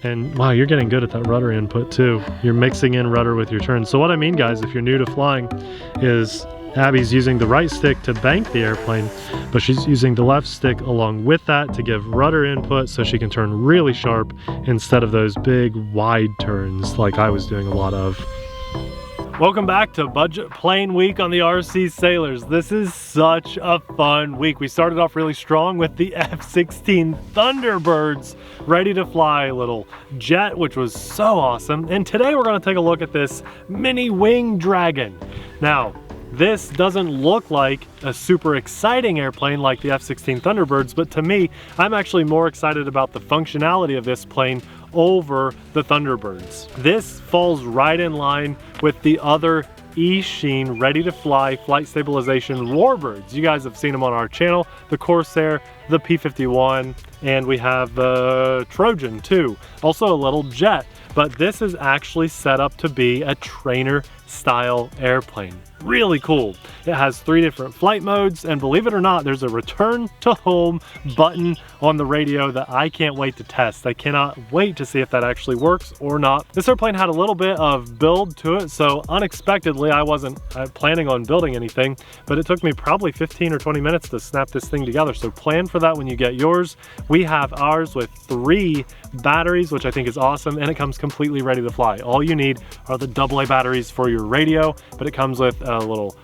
And wow, you're getting good at that rudder input too. You're mixing in rudder with your turn. So what I mean, guys, if you're new to flying, is Abby's using the right stick to bank the airplane, but she's using the left stick along with that to give rudder input so she can turn really sharp instead of those big wide turns like I was doing a lot of. Welcome back to Budget Plane Week on the RTerry. This is such a fun week. We started off really strong with the F-16 Thunderbirds ready to fly, little jet, which was so awesome. And today we're going to take a look at this Mini Wing Dragon. Now, this doesn't look like a super exciting airplane like the F-16 Thunderbirds, but to me, I'm actually more excited about the functionality of this plane over the Thunderbirds. This falls right in line with the other Eachine ready to fly flight stabilization warbirds. You guys have seen them on our channel, the Corsair, the P-51, and we have the Trojan too. Also a little jet, but this is actually set up to be a trainer style airplane. Really cool. It has 3 different flight modes, and believe it or not, there's a return to home button on the radio that I can't wait to test. I cannot wait to see if that actually works or not. This airplane had a little bit of build to it, so unexpectedly I wasn't planning on building anything, but it took me probably 15 or 20 minutes to snap this thing together, so plan for that when you get yours. We have ours with 3 batteries, which I think is awesome, and it comes completely ready to fly. All you need are the AA batteries for your radio, but it comes with a little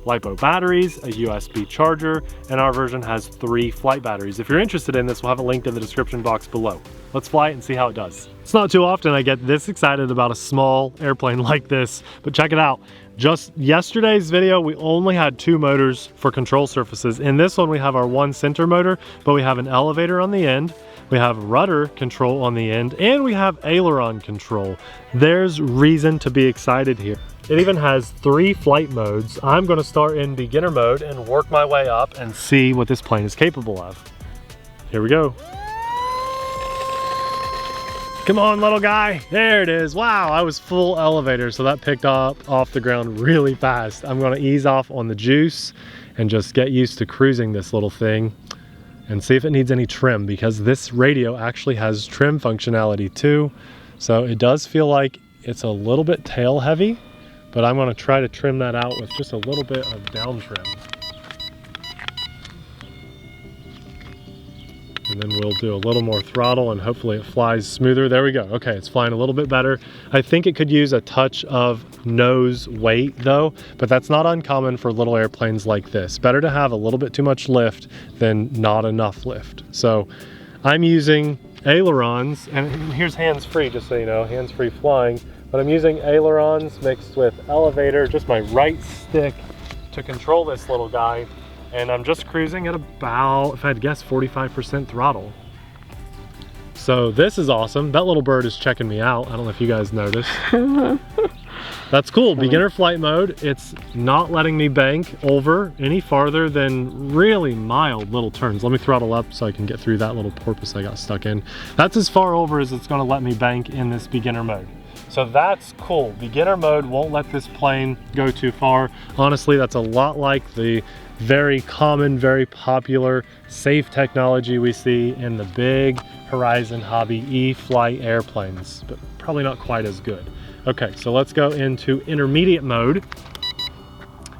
LiPo batteries, a USB charger, and our version has 3 flight batteries. If you're interested in this, we'll have a link in the description box below. Let's fly it and see how it does. It's not too often I get this excited about a small airplane like this, but check it out. Just yesterday's video, we only had 2 motors for control surfaces. In this one, we have our 1 center motor, but we have an elevator on the end, we have rudder control on the end, and we have aileron control. There's reason to be excited here. It even has 3 flight modes. I'm going to start in beginner mode and work my way up and see what this plane is capable of. Here we go. Come on, little guy. There it is. Wow, I was full elevator, so that picked up off the ground really fast. I'm going to ease off on the juice and just get used to cruising this little thing and see if it needs any trim, because this radio actually has trim functionality too. So it does feel like it's a little bit tail heavy, but I'm going to try to trim that out with just a little bit of down trim. And then we'll do a little more throttle and hopefully it flies smoother. There we go. Okay, it's flying a little bit better. I think it could use a touch of nose weight though, but that's not uncommon for little airplanes like this. Better to have a little bit too much lift than not enough lift. So I'm using ailerons, and here's hands-free, just so you know, hands-free flying. But I'm using ailerons mixed with elevator, just my right stick to control this little guy. And I'm just cruising at about, if I had guessed, 45% throttle. So this is awesome. That little bird is checking me out. I don't know if you guys noticed. That's cool. Beginner flight mode. It's not letting me bank over any farther than really mild little turns. Let me throttle up so I can get through that little porpoise I got stuck in. That's as far over as it's going to let me bank in this beginner mode. So that's cool. Beginner mode won't let this plane go too far. Honestly, that's a lot like the very common, very popular, safe technology we see in the big Horizon Hobby E-Flight airplanes, but probably not quite as good. Okay, so let's go into intermediate mode.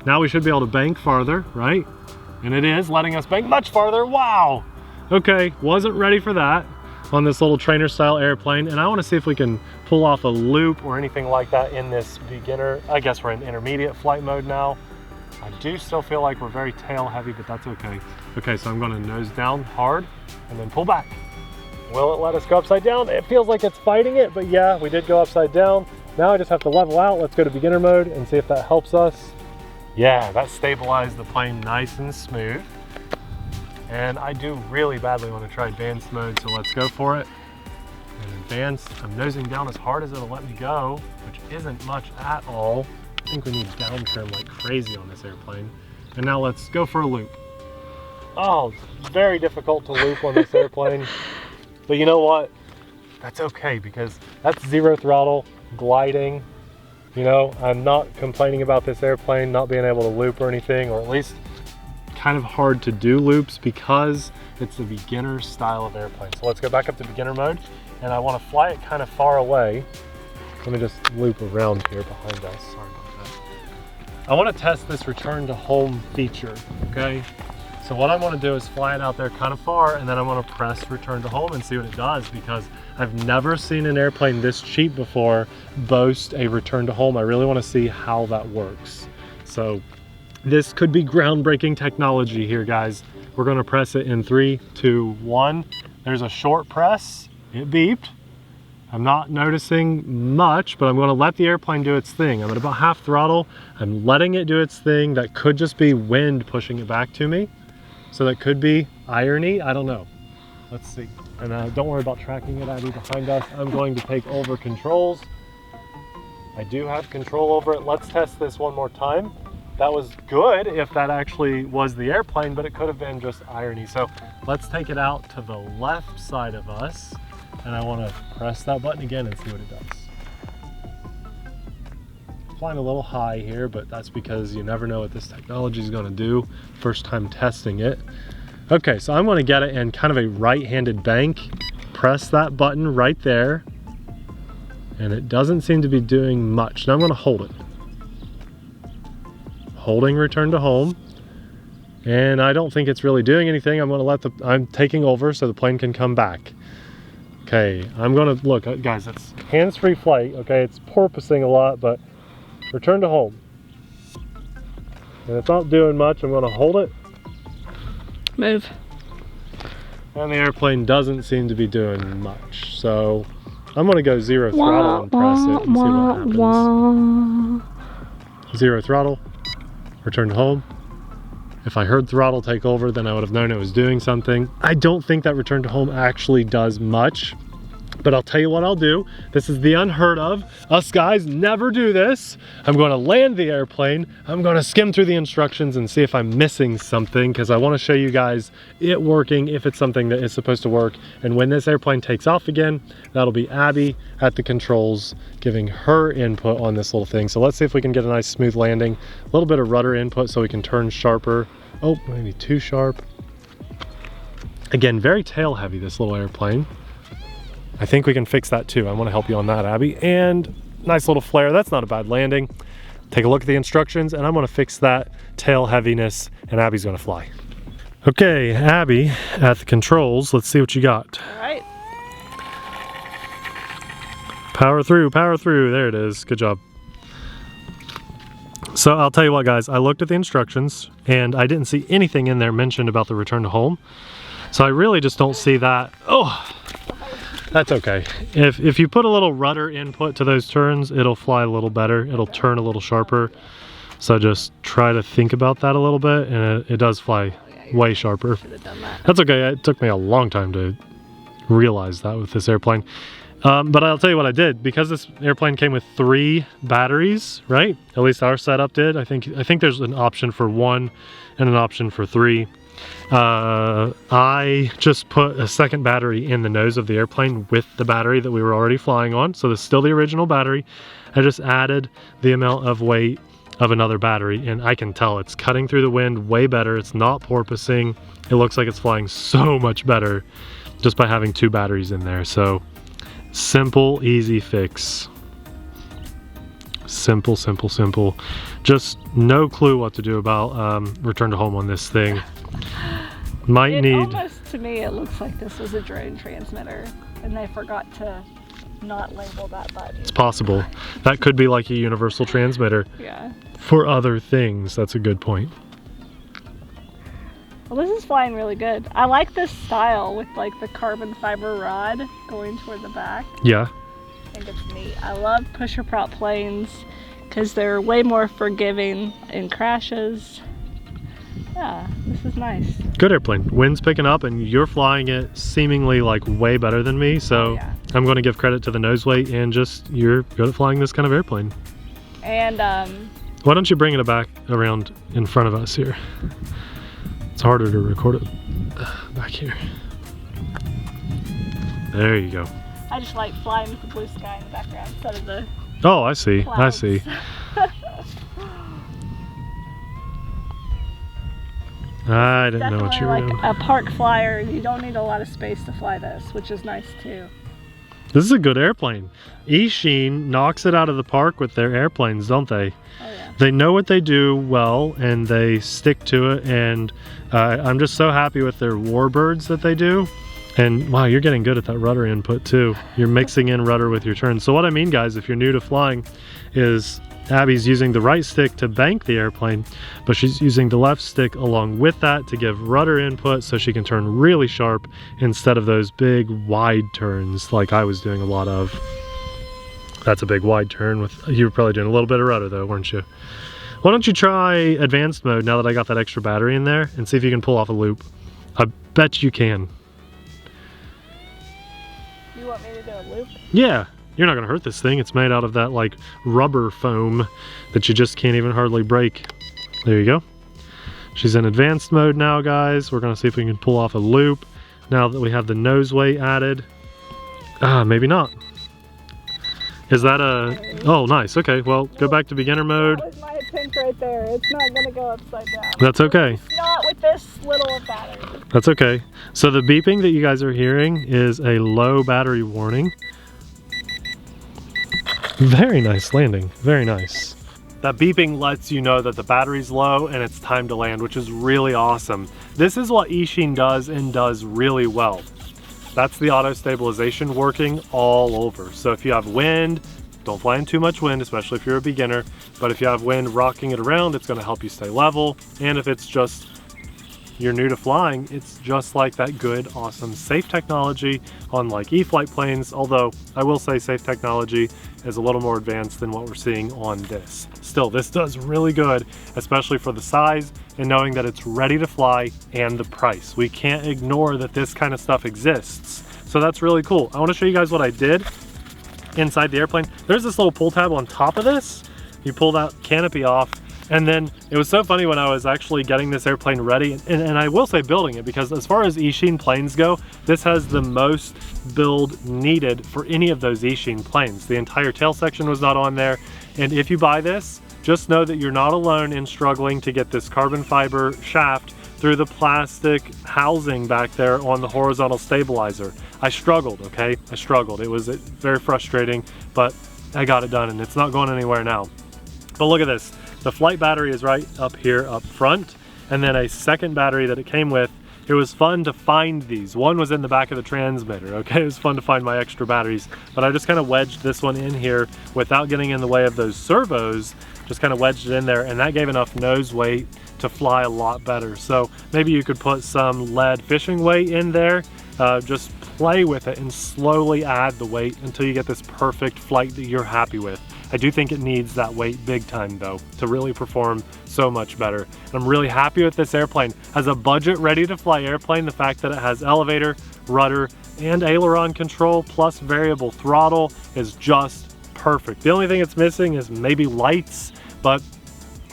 Now we should be able to bank farther, right? And it is letting us bank much farther. Wow! Okay, wasn't ready for that on this little trainer style airplane, and I want to see if we can pull off a loop or anything like that in this beginner. I guess we're in intermediate flight mode now. I do still feel like we're very tail heavy, but that's okay. Okay, so I'm going to nose down hard and then pull back. Will it let us go upside down? It feels like it's fighting it, but yeah, we did go upside down. Now I just have to level out. Let's go to beginner mode and see if that helps us. Yeah, that stabilized the plane nice and smooth. And I do really badly want to try advanced mode, so let's go for it. In advanced, I'm nosing down as hard as it'll let me go, which isn't much at all. I think we need down trim like crazy on this airplane. And now let's go for a loop. Oh, it's very difficult to loop on this airplane. But you know what? That's okay, because that's 0 throttle, gliding. You know, I'm not complaining about this airplane not being able to loop or anything, or at least kind of hard to do loops because it's a beginner style of airplane. So let's go back up to beginner mode, and I want to fly it kind of far away. Let me just loop around here behind us. Sorry about that. I want to test this return to home feature, okay? So what I want to do is fly it out there kind of far, and then I want to press return to home and see what it does, because I've never seen an airplane this cheap before boast a return to home. I really want to see how that works. So this could be groundbreaking technology here, guys. We're going to press it in 3, 2, 1. There's a short press. It beeped. I'm not noticing much, but I'm going to let the airplane do its thing. I'm at about half throttle. I'm letting it do its thing. That could just be wind pushing it back to me. So that could be irony. I don't know. Let's see. And don't worry about tracking it, Eddy, behind us. I'm going to take over controls. I do have control over it. Let's test this one more time. That was good if that actually was the airplane, but it could have been just irony. So let's take it out to the left side of us. And I want to press that button again and see what it does. Flying a little high here, but that's because you never know what this technology is going to do. First time testing it. Okay, so I'm going to get it in kind of a right-handed bank. Press that button right there. And it doesn't seem to be doing much. Now I'm going to hold it. Holding return to home. And I don't think it's really doing anything. I'm going to I'm taking over so the plane can come back. Okay, I'm gonna, look, guys, it's hands-free flight, okay? It's porpoising a lot, but return to home. And it's not doing much. I'm gonna hold it. Move. And the airplane doesn't seem to be doing much. So I'm gonna go 0 throttle and press it and see what happens. 0 throttle, return to home. If I heard throttle take over, then I would have known it was doing something. I don't think that return to home actually does much, but I'll tell you what I'll do. This is the unheard of. Us guys never do this. I'm going to land the airplane. I'm going to skim through the instructions and see if I'm missing something, because I want to show you guys it working if it's something that is supposed to work. And when this airplane takes off again, that'll be Abby at the controls giving her input on this little thing. So let's see if we can get a nice smooth landing. A little bit of rudder input so we can turn sharper. Oh, maybe too sharp. Again, very tail heavy, this little airplane. I think we can fix that too. I want to help you on that, Abby. And nice little flare. That's not a bad landing. Take a look at the instructions, and I'm going to fix that tail heaviness, and Abby's going to fly. Okay, Abby at the controls. Let's see what you got. All right. Power through, power through. There it is. Good job. So I'll tell you what, guys, I looked at the instructions and I didn't see anything in there mentioned about the return to home. So I really just don't see that. Oh, that's okay. If you put a little rudder input to those turns, it'll fly a little better. It'll turn a little sharper. So just try to think about that a little bit, and it does fly way sharper. That's okay. It took me a long time to realize that with this airplane. But I'll tell you what I did. Because this airplane came with 3 batteries, right? At least our setup did. I think there's an option for 1 and an option for 3. I just put a second battery in the nose of the airplane with the battery that we were already flying on. So this is still the original battery. I just added the amount of weight of another battery, and I can tell it's cutting through the wind way better. It's not porpoising. It looks like it's flying so much better just by having 2 batteries in there. So simple, easy fix. Simple, simple, simple. Just no clue what to do about return to home on this thing. Might need... Almost, to me, it looks like this was a drone transmitter and they forgot to not label that button. It's possible. That could be like a universal transmitter. Yeah. For other things. That's a good point. Well, this is flying really good. I like this style with like the carbon fiber rod going toward the back. Yeah. I think it's neat. I love pusher prop planes because they're way more forgiving in crashes. Yeah, this is nice. Good airplane. Wind's picking up and you're flying it seemingly like way better than me. So yeah. I'm going to give credit to the nose weight and just you're good at flying this kind of airplane. And why don't you bring it back around in front of us here? It's harder to record it back here. There you go. I just like flying with the blue sky in the background instead of the Oh, I see. clouds. I see. I didn't know what you were doing. Like a park flyer, you don't need a lot of space to fly this, which is nice too. This is a good airplane. Eachine knocks it out of the park with their airplanes, don't they? Oh yeah. They know what they do well and they stick to it, and I'm just so happy with their warbirds that they do. And wow, you're getting good at that rudder input too. You're mixing in rudder with your turn. So what I mean, guys, if you're new to flying, is Abby's using the right stick to bank the airplane, but she's using the left stick along with that to give rudder input so she can turn really sharp instead of those big wide turns like I was doing a lot of. That's a big wide turn. With you were probably doing a little bit of rudder though, weren't you? Why don't you try advanced mode now that I got that extra battery in there and see if you can pull off a loop. I bet you can. You want me to do a loop? Yeah. You're not gonna hurt this thing. It's made out of that like rubber foam that you just can't even hardly break. There you go. She's in advanced mode now, guys. We're gonna see if we can pull off a loop now that we have the nose weight added. Maybe not. Is that a... Oh, nice. Okay, well, go back to beginner mode. That was my attempt right there. It's not gonna go upside down. That's okay. It's not with this little battery. That's okay. So the beeping that you guys are hearing is a low battery warning. Very nice landing, very nice. That beeping lets you know that the battery's low and it's time to land, which is really awesome. This is what Eachine does and does really well. That's the auto stabilization working all over. So if you have wind, don't fly in too much wind, especially if you're a beginner, but if you have wind rocking it around, it's gonna help you stay level. And if it's just you're new to flying, it's just like that good, awesome, safe technology on like E-flite planes, although I will say safe technology is a little more advanced than what we're seeing on this. Still, this does really good, especially for the size and knowing that it's ready to fly and the price. We can't ignore that this kind of stuff exists. So that's really cool. I want to show you guys what I did inside the airplane. There's this little pull tab on top of this. You pull that canopy off. And then it was so funny when I was actually getting this airplane ready, and I will say building it, because as far as Eachine planes go, this has the most build needed for any of those Eachine planes. The entire tail section was not on there, and if you buy this, just know that you're not alone in struggling to get this carbon fiber shaft through the plastic housing back there on the horizontal stabilizer. I struggled, okay? I struggled. It was very frustrating, but I got it done, and it's not going anywhere now. But look at this. The flight battery is right up here up front, and then a second battery that it came with. It was fun to find these. One was in the back of the transmitter, okay? It was fun to find my extra batteries, but I just kind of wedged this one in here without getting in the way of those servos, just kind of wedged it in there, and that gave enough nose weight to fly a lot better. So maybe you could put some lead fishing weight in there, just play with it and slowly add the weight until you get this perfect flight that you're happy with. I do think it needs that weight big time though to really perform so much better. And I'm really happy with this airplane. As a budget ready to fly airplane, the fact that it has elevator, rudder, and aileron control plus variable throttle is just perfect. The only thing it's missing is maybe lights, but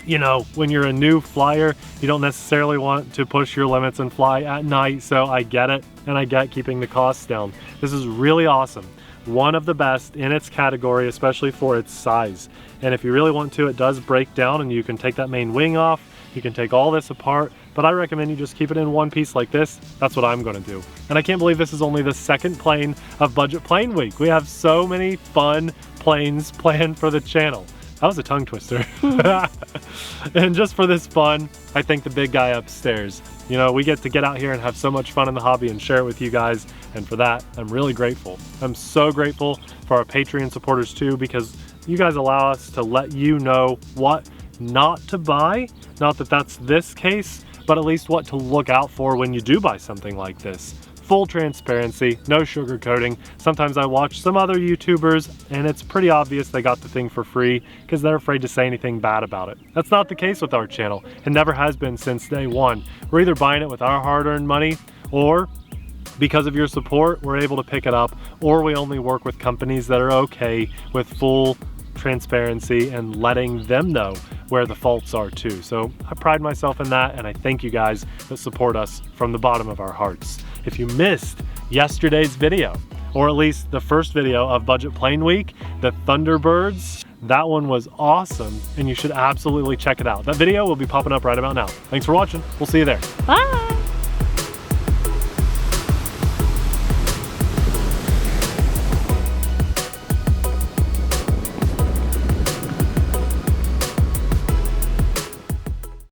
you know, when you're a new flyer, you don't necessarily want to push your limits and fly at night, so I get it, and I get keeping the costs down. This is really awesome. One of the best in its category, especially for its size. And if you really want to, it does break down and you can take that main wing off, you can take all this apart, but I recommend you just keep it in one piece like this. That's what I'm gonna do. And I can't believe this is only the second plane of Budget Plane Week. We have so many fun planes planned for the channel. That was a tongue twister. And just for this fun, I thank the big guy upstairs. You know, we get to get out here and have so much fun in the hobby and share it with you guys. And for that, I'm really grateful. I'm so grateful for our Patreon supporters too, because you guys allow us to let you know what not to buy. Not that that's this case, but at least what to look out for when you do buy something like this. Full transparency, no sugarcoating. Sometimes I watch some other YouTubers and it's pretty obvious they got the thing for free because they're afraid to say anything bad about it. That's not the case with our channel. It never has been since day one. We're either buying it with our hard-earned money, or because of your support, we're able to pick it up, or we only work with companies that are okay with full transparency and letting them know where the faults are too. So I pride myself in that, and I thank you guys that support us from the bottom of our hearts. If you missed yesterday's video, or at least the first video of Budget Plane Week, the Thunderbirds. That one was awesome, and you should absolutely check it out. That video will be popping up right about now. Thanks for watching. We'll see you there. Bye.